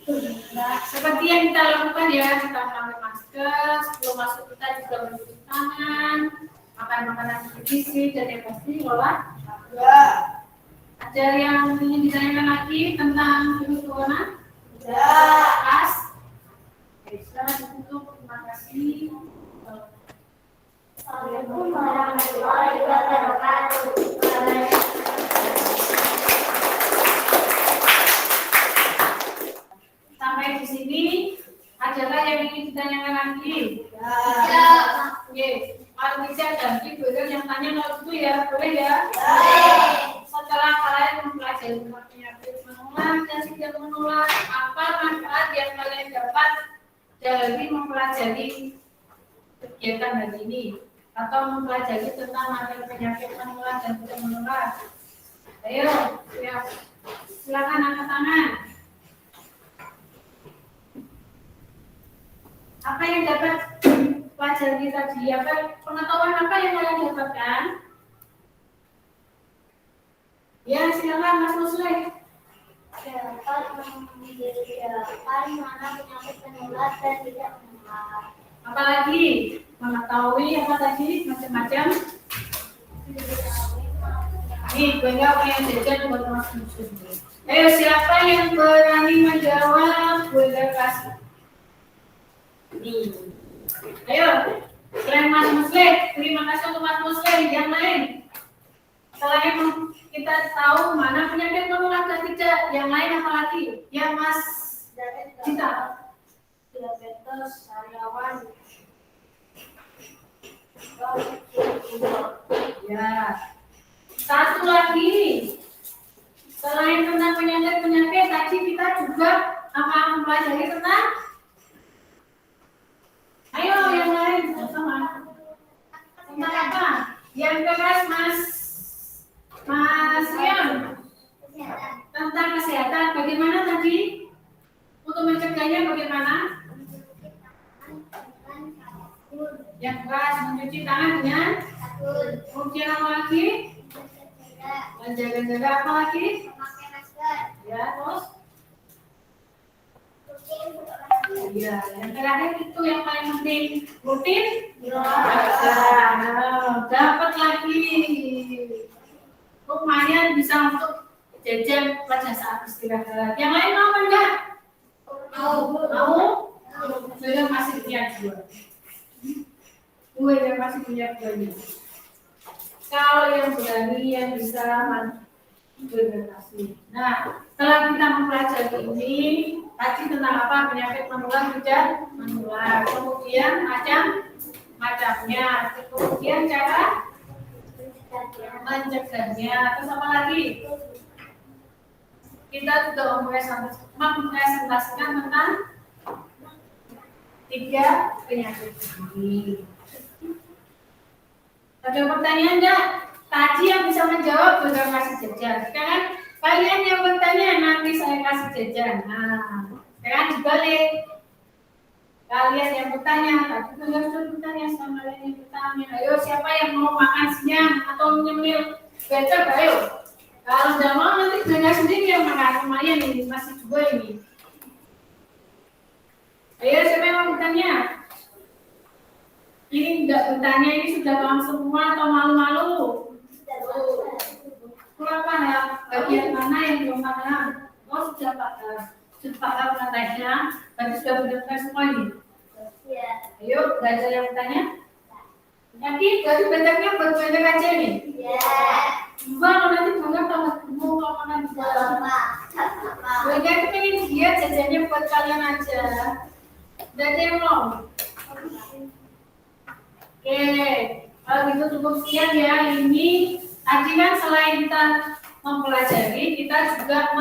Seperti yang kita lakukan ya, kita pakai masker, sebelum masuk kita juga mencuci tangan, makan makanan bergizi dan yang pasti olahraga. Ada yang ingin ditanyakan lagi tentang virus corona? Pas. Bisa ditutup. Terima kasih. Assalamualaikum warahmatullahi wabarakatuh. Sampai di sini, adakah yang ingin ditanyakan lagi? Ya. Oke, kalau bisa ganti boleh yang tanya kalau itu ya, boleh ya? Setelah kalian mempelajari penyakit menular dan tidak menular, apa manfaat yang kalian dapat dari mempelajari kegiatan hari ini atau mempelajari tentang materi penyakit menular dan tidak menular? Ayo, ya, silakan angkat tangan. Apa yang dapat pelajari tadi? Pengetahuan apa yang kalian dapatkan? Ya, silakan Mas Muslim. dapat membedakan mana penyakit menular dan tidak menular. Apalagi mengetahui apa tadi macam-macam. Nih, banyak yang jajan buat Mas Muslim. Ayo, siapa yang berani menjawab? Boleh kasih. Nih, ayo, selain Mas Muslim, terima kasih untuk Mas Muslim. Yang lain, selain kita tahu mana penyakit menular dan tidak, yang lain apa lagi? Yang Mas Cita, diabetes, sariawan, ya. Satu lagi, selain tentang penyakit-penyakit, tadi kita juga akan mempelajari tentang. Ayo, yang lain sama. Tentang apa? Yang keras, Mas Rian. Tentang kesehatan, bagaimana tadi? Untuk mencegahnya bagaimana? Yang keras, mencuci tangan dengan. Kemudian apa lagi? Menjaga-jaga apa lagi? Memakai masker. Ya, terus? Rutin Ya, yang terakhir itu yang paling penting. Rutin? Dapat lagi. Lumayan bisa untuk jajan pada saat istirahat. Yang lain mau enggak? Mau? Saya masih punya dua. Gue yang masih punya dua ini. Kalau yang berani yang bisa berdonasi. Nah, setelah kita mempelajari ini, tadi tentang apa penyakit menular tidak menular. Kemudian macamnya, kemudian cara mencegahnya. Terus apa lagi? Kita juga mempresentasikan tentang 3 penyakit ini. Ada pertanyaan enggak? Tadi yang bisa menjawab sudah kasih jajan. Sekarang kalian yang bertanya nanti saya kasih jajan. Nah, sekarang dibalik. Kalian yang bertanya, tadi sudah bertanya sama kalian yang bertanya. Ayo siapa yang mau makan siang atau nyemil becek? Ayo. Kalau tidak mau nanti belajar sendiri yang makan. Lumayan ini masih 2 ini. Ayo siapa yang mau bertanya? Ini tidak bertanya, ini sudah paham semua atau malu-malu? Kurang ya, bagian mana yang belum paham? Oh sudah paham katanya, berarti sudah benar semua ini. Ayo, belajar yang bertanya. Nanti dari banyaknya banyak aja nih. Kalau nanti banyak tambah mau makan juga. Banyak itu pengen diet jajannya buat kalian aja. Jadi mau. Oke, kalau gitu cukup sekian ya. Ini tadi kan selain kita mempelajari, kita juga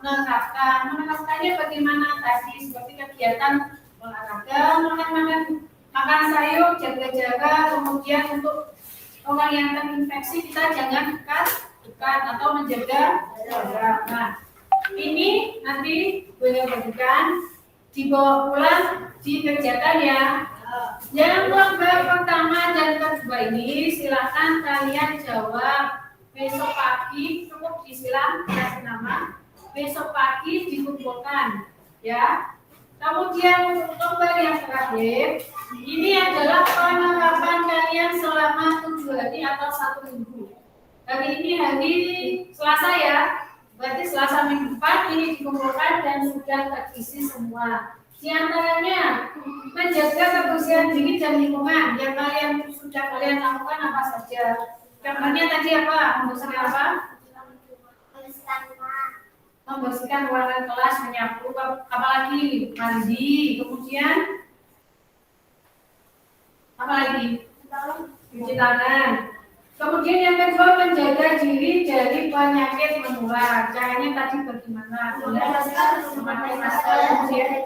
menetapkannya bagaimana tadi seperti kegiatan olahraga, makan sayur, jaga-jaga, kemudian untuk orang yang terinfeksi kita jangan dekat atau menjaga jarak. Nah, ini nanti boleh bagikan dibawa pulang dikerjakan ya. Yang lomba pertama dan kedua ini silakan kalian jawab besok pagi, cukup disilang kasih nama. Besok pagi dikumpulkan ya. Kemudian lomba yang terakhir ini adalah penerapan kalian selama 7 hari atau 1 minggu. Hari ini hari Selasa ya. Berarti Selasa minggu depan ini dikumpulkan dan sudah terisi semua. Di antaranya menjaga kebersihan diri dan lingkungan yang sudah kalian lakukan apa saja. Contohnya tadi apa? Membersihkan apa? Membersihkan ruangan kelas, menyapu, apalagi mandi, kemudian apa lagi? Cuci tangan. Kemudian yang kedua menjaga diri dari penyakit menular. Caranya tadi bagaimana? Memakai masker, kemudian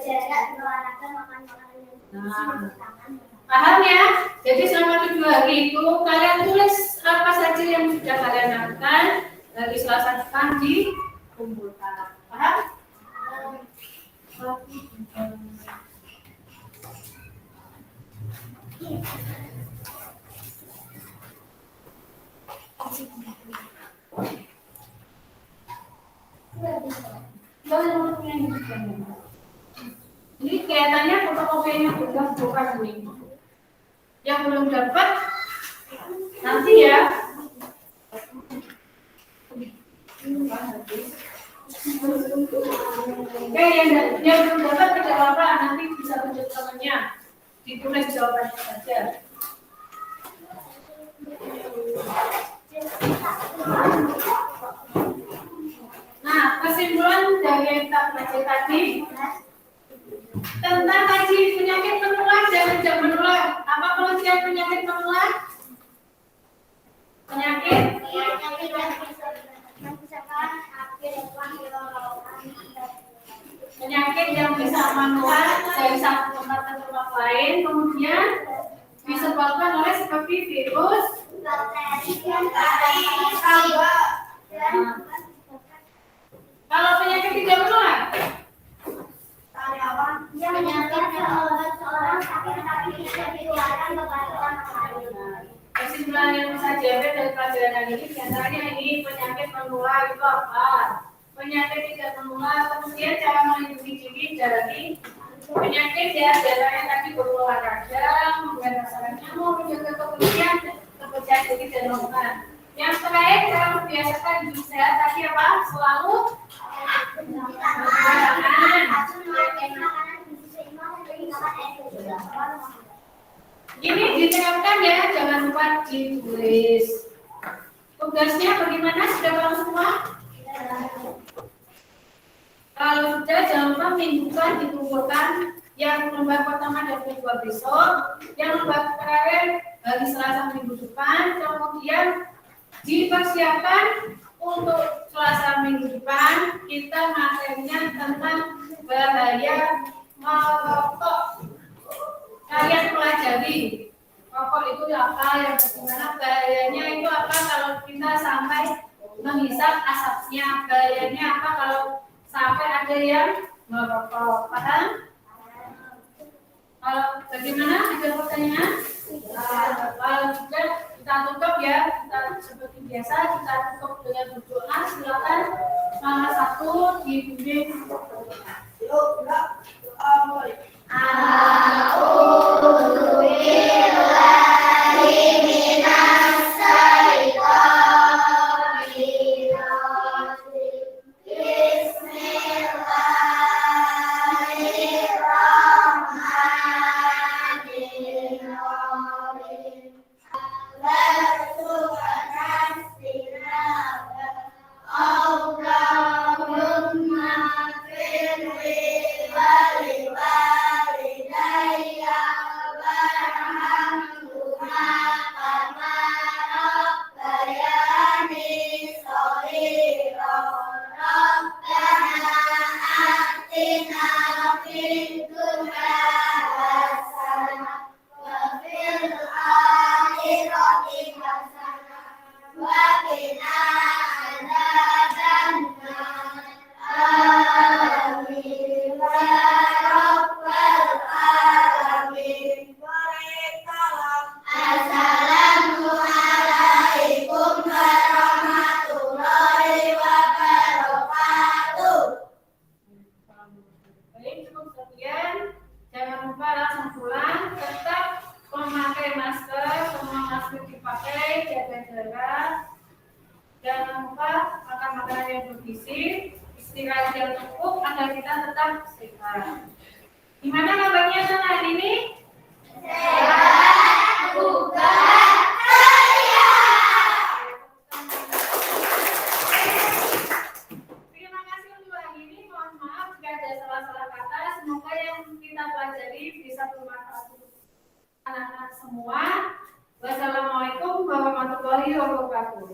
paham ya? Jadi selama 7 hari itu kalian tulis apa saja yang sudah kalian lakukan dari Selasa depan dikumpulkan. Paham? Ini kelihatannya fotokopiannya bukan ini. Yang belum dapat nanti ya. Oke, yang belum dapat tidak apa-apa, nanti bisa tunjuk temannya, ditulis jawabannya saja. Nah, kesimpulan dari yang kita baca tadi tentang kaji penyakit menular dan tidak menular. Apa pengertian penyakit menular? Penyakit yang bisa menular dari satu tempat ke tempat lain, kemudian disebabkan oleh seperti virus, bakteri. Kalau penyakit tidak menular, kesimpulan yang bisa diambil dari pelajaran hari ini diantaranya ini penyakit menular itu apa? Penyakit tidak menular, kemudian cara melindungi diri dari penyakit ya, diantaranya tadi berolahraga, menggunakan sarana nyamuk, menjaga kebersihan diri dan lingkungan. Yang terakhir, cara membiasakan hidup sehat tadi apa? Selalu ini diterapkan ya, jangan lupa ditulis. Tugasnya bagaimana? Sudah paham semua? Kalau sudah, jangan lupa minggukan dikumpulkan yang lembar pertama dan kedua besok, yang lembar terakhir hari Selasa minggu depan, kemudian dipersiapkan untuk Selasa minggu depan kita materinya tentang bahaya merokok. Kalian pelajari rokok itu apa, yang bagaimana bahayanya itu apa kalau kita sampai menghisap asapnya, bahayanya apa kalau sampai ada yang merokok. Paham? Kalau bagaimana? Ada pertanyaan? Kalau sudah kita tutup ya, kita seperti biasa kita tutup dengan berdoa. Silakan salah satu dibimbing untuk berdoa. Istirahat yang cukup agar kita tetap sehat. Gimana kabarnya hari ini? Sehat, bukan kaya. Terima kasih untuk hari ini. Mohon maaf jika ada salah-salah kata. Semoga yang kita pelajari bisa bermanfaat untuk anak-anak semua. Wassalamualaikum warahmatullahi wabarakatuh.